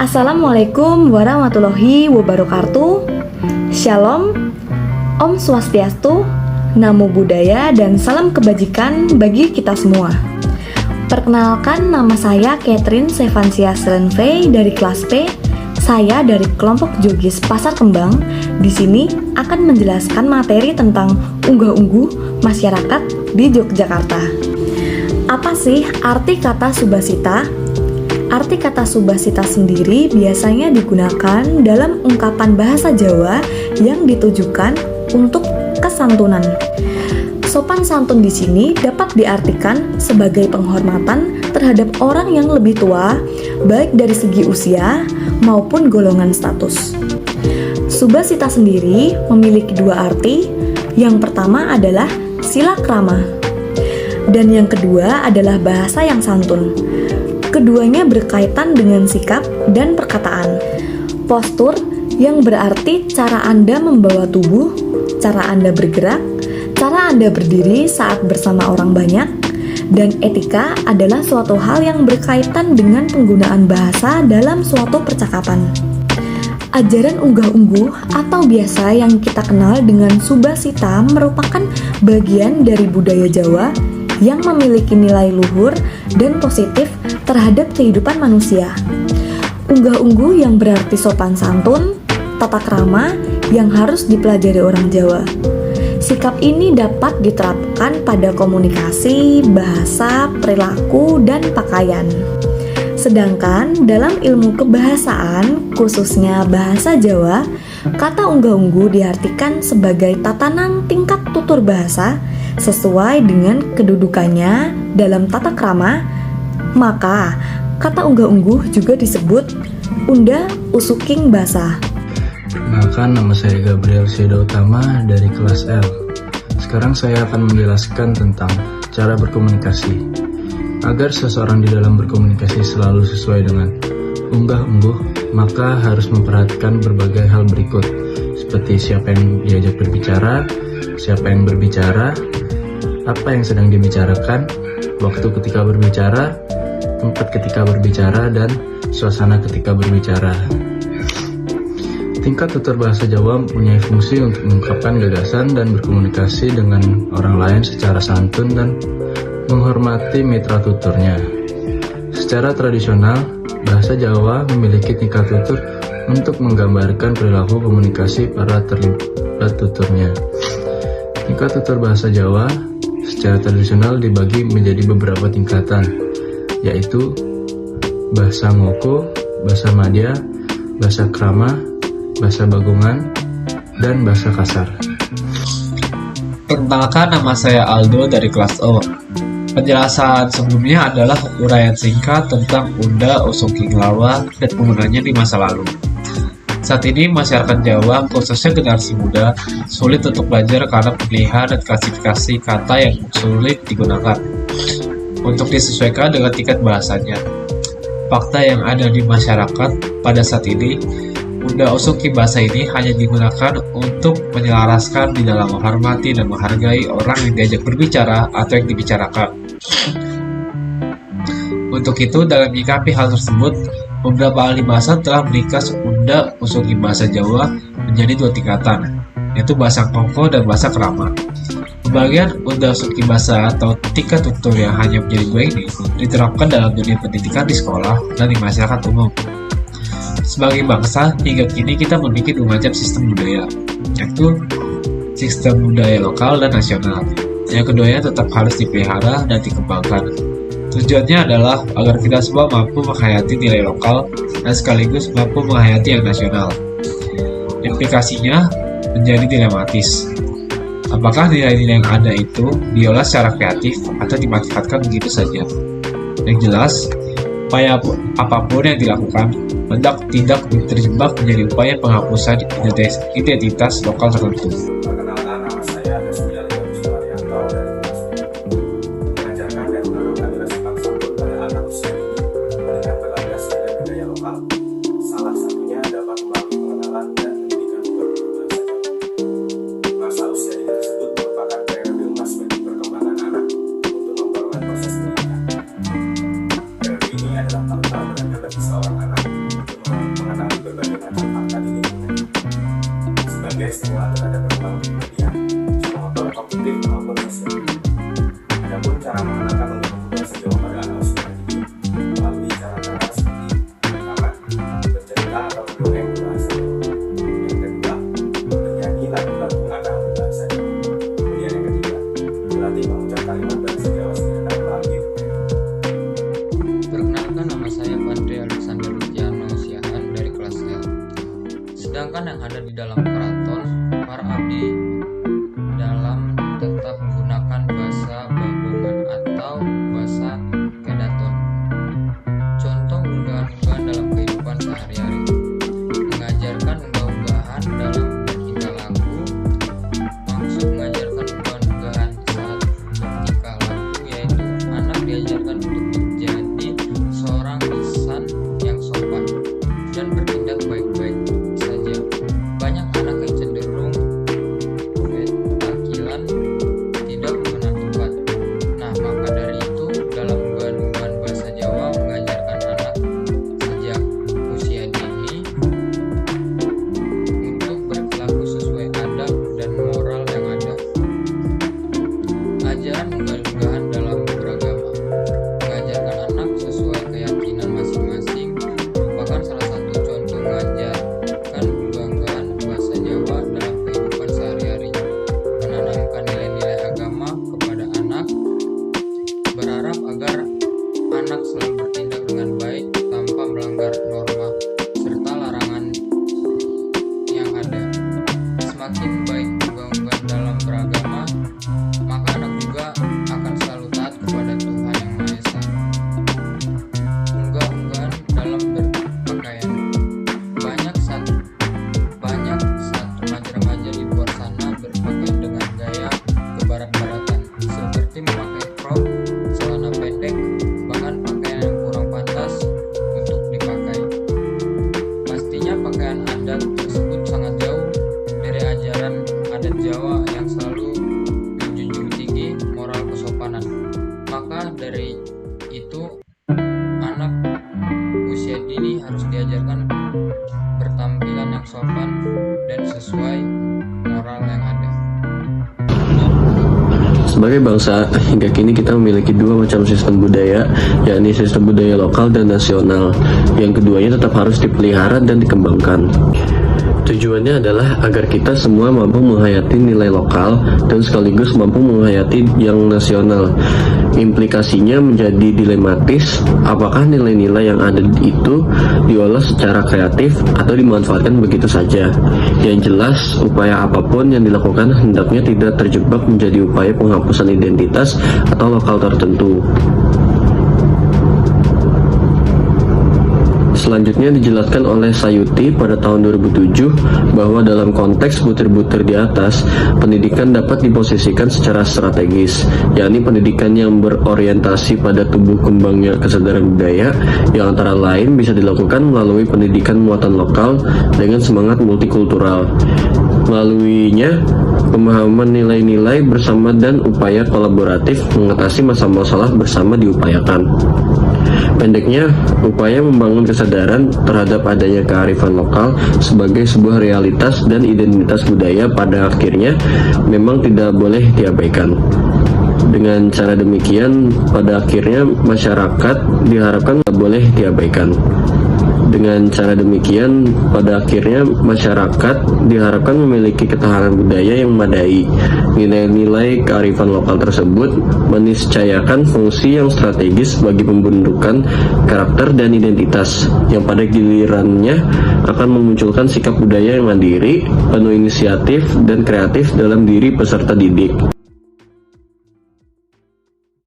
Assalamualaikum warahmatullahi wabarakatuh. Shalom, Om Swastiastu, Namo Buddhaya, dan salam kebajikan bagi kita semua. Perkenalkan, nama saya Catherine Sevansia Serenvey dari kelas P. Saya dari kelompok Jogis Pasar Kembang. Di sini akan menjelaskan materi tentang unggah-ungguh masyarakat di Yogyakarta. Apa sih arti kata subasita? Arti kata subasita sendiri biasanya digunakan dalam ungkapan bahasa Jawa yang ditujukan untuk kesantunan. Sopan santun di sini dapat diartikan sebagai penghormatan terhadap orang yang lebih tua, baik dari segi usia maupun golongan status. Subasita sendiri memiliki dua arti. Yang pertama adalah sila krama, dan yang kedua adalah bahasa yang santun. Keduanya berkaitan dengan sikap dan perkataan. Postur yang berarti cara Anda membawa tubuh, cara Anda bergerak, cara Anda berdiri saat bersama orang banyak, dan etika adalah suatu hal yang berkaitan dengan penggunaan bahasa dalam suatu percakapan. Ajaran unggah-ungguh atau biasa yang kita kenal dengan subasita merupakan bagian dari budaya Jawa yang memiliki nilai luhur dan positif terhadap kehidupan manusia. Unggah-ungguh yang berarti sopan santun, tata krama yang harus dipelajari orang Jawa. Sikap ini dapat diterapkan pada komunikasi, bahasa, perilaku, dan pakaian. Sedangkan dalam ilmu kebahasaan, khususnya bahasa Jawa, kata unggah-ungguh diartikan sebagai tatanan tingkat tutur bahasa sesuai dengan kedudukannya dalam tata krama. Maka kata unggah-ungguh juga disebut unda usuking basa. Perkenalkan, nama saya Gabriel Seda Utama dari kelas L. Sekarang saya akan menjelaskan tentang cara berkomunikasi. Agar seseorang di dalam berkomunikasi selalu sesuai dengan unggah-ungguh, maka harus memperhatikan berbagai hal berikut, seperti siapa yang diajak berbicara, siapa yang berbicara, apa yang sedang dibicarakan, waktu ketika berbicara, tempat ketika berbicara, dan suasana ketika berbicara. Tingkat tutur bahasa Jawa mempunyai fungsi untuk mengungkapkan gagasan dan berkomunikasi dengan orang lain secara santun dan menghormati mitra tuturnya. Secara tradisional, bahasa Jawa memiliki tingkat tutur untuk menggambarkan perilaku komunikasi para terlibat tuturnya. Tingkat tutur bahasa Jawa secara tradisional dibagi menjadi beberapa tingkatan, yaitu bahasa ngoko, bahasa madya, bahasa krama, bahasa bagongan, dan bahasa kasar. Perkenalkan, nama saya Aldo dari kelas O. Penjelasan sebelumnya adalah uraian singkat tentang unda usuking lawa dan penggunanya di masa lalu. Saat ini masyarakat Jawa, khususnya generasi muda, sulit untuk belajar karena pemilihan dan klasifikasi kata yang sulit digunakan untuk disesuaikan dengan tingkat bahasanya. Fakta yang ada di masyarakat pada saat ini, unda usuking bahasa ini hanya digunakan untuk menyelaraskan di dalam menghormati dan menghargai orang yang diajak berbicara atau yang dibicarakan. Untuk itu, dalam menyikapi hal tersebut, beberapa ahli bahasa telah meringkas unda usuking bahasa Jawa menjadi dua tingkatan, yaitu bahasa ngoko dan bahasa krama. Pembagian unda usuking bahasa atau tingkat tutur yang hanya menjadi dua ini diterapkan dalam dunia pendidikan di sekolah dan di masyarakat umum. Sebagai bangsa, hingga kini kita memiliki dua macam sistem budaya, yaitu sistem budaya lokal dan nasional. Yang keduanya tetap harus dipelihara dan dikembangkan. Tujuannya adalah agar kita semua mampu menghayati nilai lokal dan sekaligus mampu menghayati yang nasional. Implikasinya menjadi dilematis. Apakah nilai-nilai yang ada itu diolah secara kreatif atau dimanfaatkan begitu saja? Yang jelas, upaya apapun yang dilakukan hendak tidak terjebak menjadi upaya penghapusan identitas lokal tertentu. Perkenalkan, nama saya Desmial Suharyanto dari mengajarkan dan menanamkan nilai sopan santun pada anak usia dini dengan berlandas pada budaya lokal. Salah satunya dapat melalui pengenalan dan pendidikan berbahasa Jawa. Masa usia dini tersebut merupakan periode emas bagi perkembangan anak untuk memperoleh proses pendidikan. berbagai macam fakta di lingkungan. Sebagai stimulan terhadap perkembangan kepribadian, motor, kognitif maupun sosial. Adapun cara mengenalkan unggahan bahasa Jawa pada anak usia dini melalui cara-cara seperti rekaman, bercerita atau mendongeng berbahasa Jawa. Yang kedua, bernyanyi lagu-lagu anak berbahasa Jawa. Kemudian yang ketiga, berlatih mengucap kalimat bahasa Jawa sederhana melalui dongeng. Perkenalkan, nama saya Pandre Alexander Luciano Siahan dari kelas L. Sedangkan yang ada di dalam keraton, para abdi dalam tetap menggunakan bahasa Babongan atau bahasa Kedaton. Contoh unggahan-unggahan dalam kehidupan sehari-hari, mengajarkan unggah-unggahan dalam bertingkah laku. Maksud mengajarkan unggahan-unggahan saat bertingkah laku yaitu anak diajarkan untuk menjadi seorang lisan yang sopan dan bertindak baik-baik saja. Banyak anak yang cenderung takilan, tidak mengenal tempat. Nah, maka dari itu dalam unggahan-unggahan bahasa Jawa mengajarkan anak sejak usia dini untuk berlaku sesuai adab dan moral yang ada. Ajaran unggahan-unggahan dalam beragama, mengajarkan anak sesuai keyakinan masing-masing merupakan salah satu contoh mengajarkan unggahan-unggahan bahasa Jawa dalam kehidupan sehari-hari. Menanamkan nilai-nilai agama kepada anak, berharap agar anak selalu bertindak dengan baik tanpa melanggar norma serta larangan yang ada. Semakin baik unggahan-unggahan dalam beragama, maka anak juga akan selalu taat kepada Tuhan Yang Maha Esa. Unggahan-unggahan dalam berpakaian, banyak saat remaja-remaja di luar sana berpakaian dengan gaya kebarat-baratan, seperti memakai crop, celana pendek, bahkan pakaian yang kurang pantas untuk dipakai. Pastinya pakaian adat tersebut sangat jauh dari ajaran adat Jawa yang selalu menjunjung tinggi moral kesopanan. Maka dari itu anak usia dini harus diajarkan bertampilan yang sopan dan sesuai moral yang ada. Sebagai bangsa, hingga kini kita memiliki dua macam sistem budaya, yakni sistem budaya lokal dan nasional. Yang keduanya tetap harus dipelihara dan dikembangkan. Tujuannya adalah agar kita semua mampu menghayati nilai lokal dan sekaligus mampu menghayati yang nasional. Implikasinya menjadi dilematis, apakah nilai-nilai yang ada itu diolah secara kreatif atau dimanfaatkan begitu saja. Yang jelas, upaya apapun yang dilakukan hendaknya tidak terjebak menjadi upaya penghapusan identitas atau lokal tertentu. Selanjutnya dijelaskan oleh Sayuti pada tahun 2007 bahwa dalam konteks butir-butir di atas, pendidikan dapat diposisikan secara strategis, yakni pendidikan yang berorientasi pada tumbuh kembangnya kesadaran budaya, yang antara lain bisa dilakukan melalui pendidikan muatan lokal dengan semangat multikultural. Melaluinya, pemahaman nilai-nilai bersama dan upaya kolaboratif mengatasi masalah-masalah bersama diupayakan. Pendeknya, upaya membangun kesadaran terhadap adanya kearifan lokal sebagai sebuah realitas dan identitas budaya pada akhirnya memang tidak boleh diabaikan. Dengan cara demikian, pada akhirnya masyarakat diharapkan tidak boleh diabaikan. Dengan cara demikian, pada akhirnya masyarakat diharapkan memiliki ketahanan budaya yang memadai. Nilai-nilai kearifan lokal tersebut meniscayakan fungsi yang strategis bagi pembentukan karakter dan identitas, yang pada gilirannya akan memunculkan sikap budaya yang mandiri, penuh inisiatif dan kreatif dalam diri peserta didik.